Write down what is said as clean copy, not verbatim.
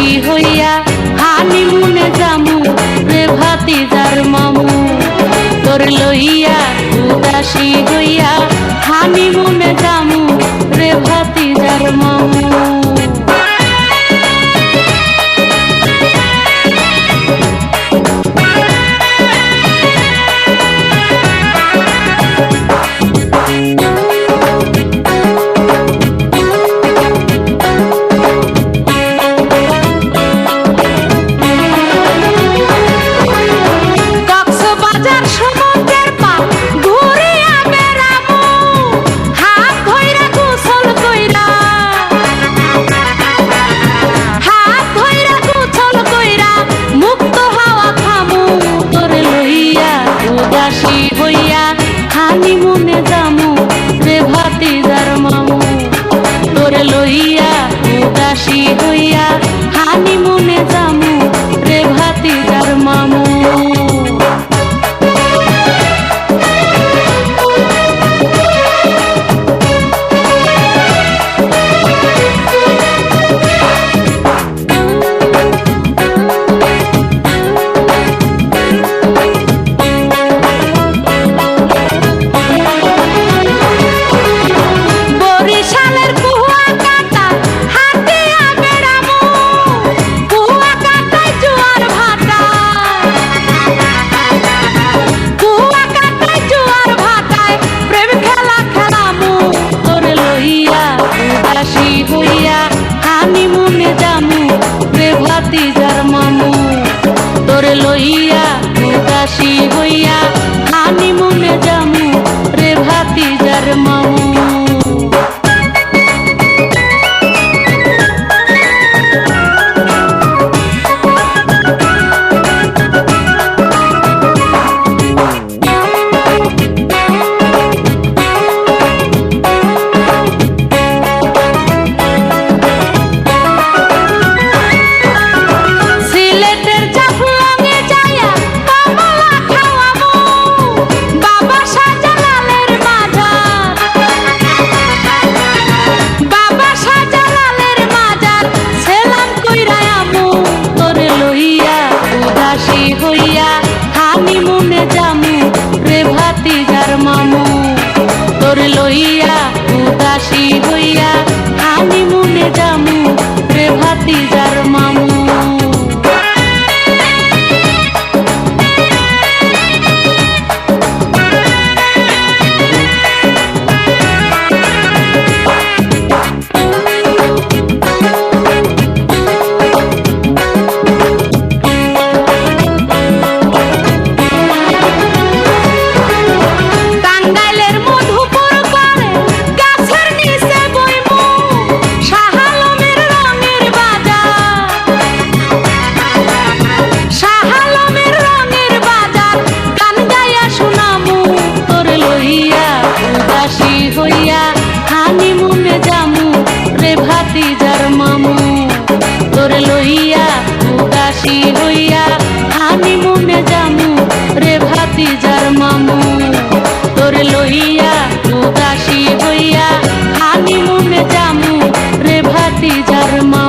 উদাসী হইয়া হানিমুনে যামু রে ভাতিজার মামু তোর লইয়া উদাসী হইয়া হানিমুনে যামু রে ভাতিজার মামু উদাসী হইয়া হানিমুনে যামু রে ভাতিজার মামু তোরে লইয়া উদাসী হইয়া হানিমুনে যামু রে ভাতিজার মামু হইয়া হানিমুনে যামু রে ভাতিজার মামু তোরে লইয়া উদাসী হইয়া হানিমুনে যামু রে ভাতিজার মামু হইয়া হানিমুনে যামু রে ভাতিজার মামু তোর লইয়া উদাসী হইয়া হানিমুনে যামু রে ভাতিজার মামু উদাসী হইয়া হানিমুনে যামু রে ভাতিজার মামু তোরে লইয়া উদাসী হইয়া হানিমুনে যামু রে ভাতিজার মামু তোরে লইয়া উদাসী হইয়া হানিমুনে যামু রে ভাতিজার মামু।